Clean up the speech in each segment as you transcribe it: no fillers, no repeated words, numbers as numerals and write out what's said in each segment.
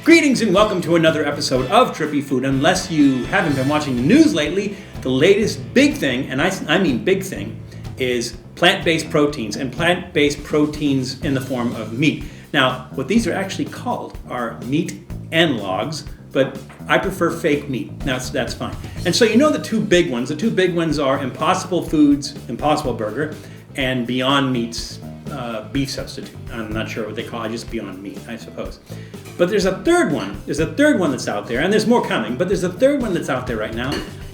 Greetings and welcome to another episode of Trippy Food. Unless you haven't been watching the news lately, the latest big thing, and I mean big thing, is plant-based proteins, and plant-based proteins in the form of meat. Now, what these are actually called are meat analogues, but I prefer fake meat. That's fine. And so you know the two big ones. The two big ones are Impossible Foods, Impossible Burger, and Beyond Meat's beef substitute. I'm not sure what they call it, just Beyond Meat, I suppose. But there's a third one. There's a third one that's out there, and there's more coming, but there's a third one that's out there right now.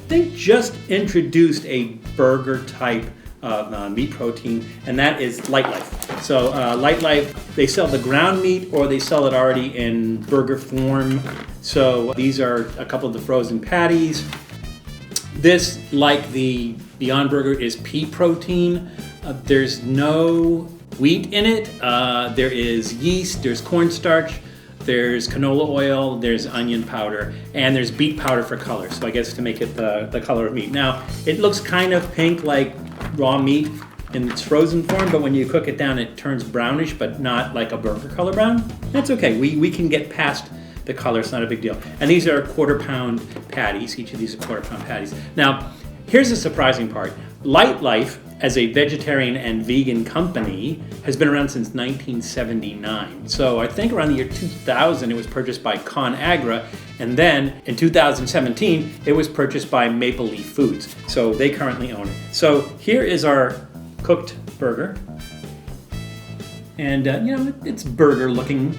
They just introduced a burger type of meat protein, and that is Lightlife. So Lightlife, they sell the ground meat or they sell it already in burger form. So these are a couple of the frozen patties. This, like the Beyond Burger, is pea protein. There's no wheat in it. There is yeast, there's cornstarch, there's canola oil, there's onion powder, and there's beet powder for color. So I guess to make it the color of meat. Now, it looks kind of pink like raw meat in its frozen form, but when you cook it down, it turns brownish, but not like a burger color brown. That's okay. We can get past the color. It's not a big deal. And these are quarter-pound patties. Each of these are quarter-pound patties. Now, here's the surprising part. Lightlife, as a vegetarian and vegan company, has been around since 1979. So I think around the year 2000, it was purchased by ConAgra, and then in 2017, it was purchased by Maple Leaf Foods. So they currently own it. So here is our cooked burger. And, it's burger looking.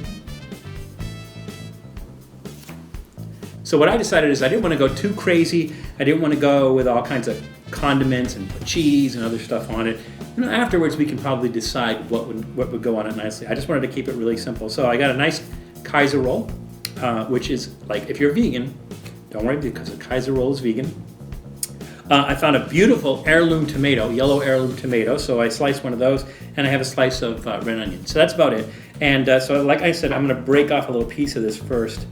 So what I decided is I didn't want to go too crazy. I didn't want to go with all kinds of condiments and cheese and other stuff on it. Afterwards we can probably decide what would go on it nicely. I just wanted to keep it really simple. So I got a nice Kaiser roll, which is like, if you're vegan, don't worry because a Kaiser roll is vegan. I found a beautiful heirloom tomato, yellow heirloom tomato, so I sliced one of those, and I have a slice of red onion. So that's about it. And so like I said, I'm going to break off a little piece of this first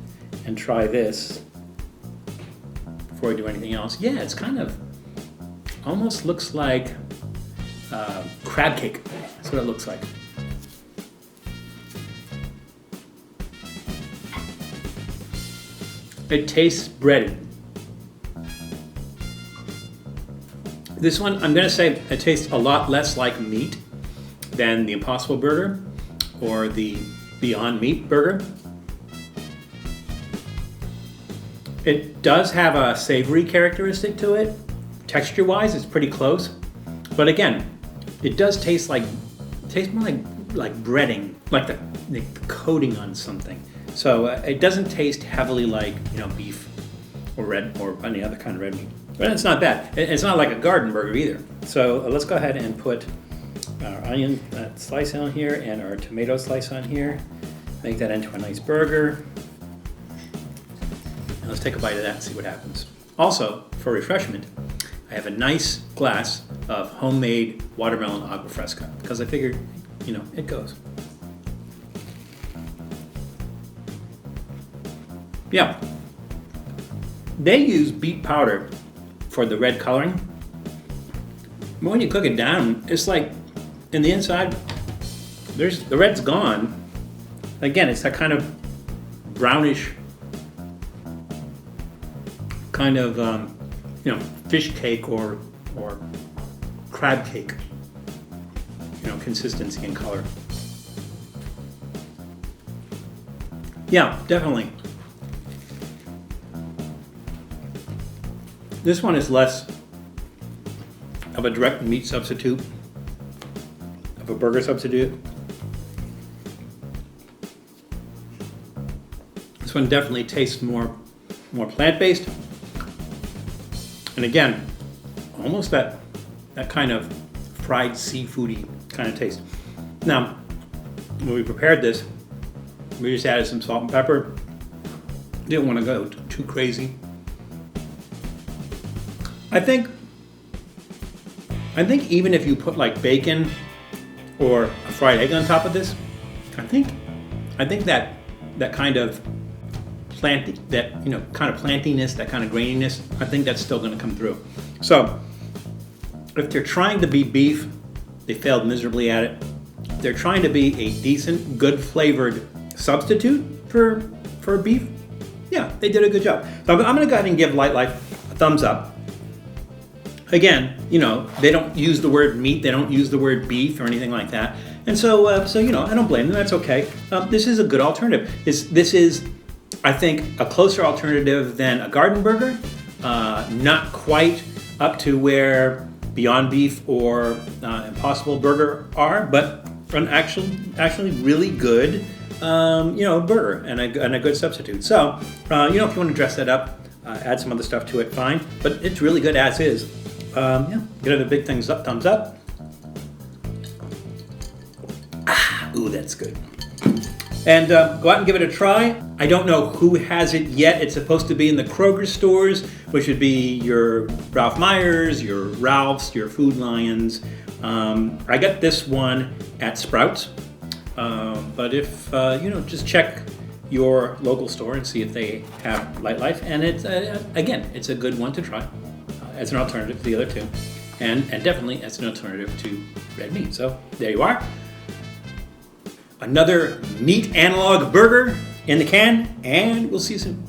and try this before I do anything else. Yeah, it's kind of almost looks like crab cake. That's what it looks like. It tastes breaded. This one, I'm going to say it tastes a lot less like meat than the Impossible Burger or the Beyond Meat Burger. It does have a savory characteristic to it. Texture-wise, it's pretty close. But again, it does taste more like breading, like the coating on something. So it doesn't taste heavily like beef or any other kind of red meat. But it's not bad. It's not like a garden burger either. So let's go ahead and put our onion slice on here and our tomato slice on here. Make that into a nice burger. Now let's take a bite of that and see what happens. Also, for refreshment, I have a nice glass of homemade watermelon agua fresca because I figured, it goes. Yeah. They use beet powder for the red coloring. But when you cook it down, it's like in the inside, the red's gone. Again, it's that kind of brownish kind of fish cake or crab cake, consistency and color. Yeah, definitely. This one is less of a direct meat substitute, of a burger substitute. This one definitely tastes more plant-based. And again, almost that kind of fried seafoody kind of taste. Now, when we prepared this, we just added some salt and pepper. Didn't want to go too crazy. I think even if you put like bacon or a fried egg on top of this, I think that kind of plantiness, that kind of graininess, I think that's still going to come through. So if they're trying to be beef, they failed miserably at it. They're trying to be a decent, good flavored substitute for for beef, yeah, they did a good job. So I'm going to go ahead and give Lightlife a thumbs up. Again, they don't use the word meat, they don't use the word beef or anything like that. And so I don't blame them, that's okay. This is a good alternative. This is, I think, a closer alternative than a garden burger. Not quite up to where Beyond Beef or Impossible Burger are, but an actually really good, burger and a good substitute. So, if you want to dress that up, add some other stuff to it, fine. But it's really good as is. Give it a big thumbs up. Ooh, that's good. And go out and give it a try. I don't know who has it yet. It's supposed to be in the Kroger stores, which would be your Ralph Meyers, your Ralphs, your Food Lions. I got this one at Sprouts. But if, just check your local store and see if they have Lightlife. And it's, again, it's a good one to try as an alternative to the other two. And definitely as an alternative to red meat. So there you are. Another meat analog burger in the can, and we'll see you soon.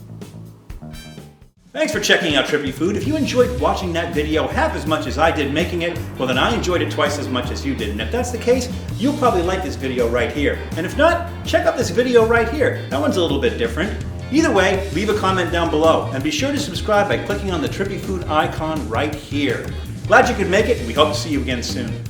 Thanks for checking out Trippy Food. If you enjoyed watching that video half as much as I did making it, well then I enjoyed it twice as much as you did. And if that's the case, you'll probably like this video right here. And if not, check out this video right here. That one's a little bit different. Either way, leave a comment down below. And be sure to subscribe by clicking on the Trippy Food icon right here. Glad you could make it, and we hope to see you again soon.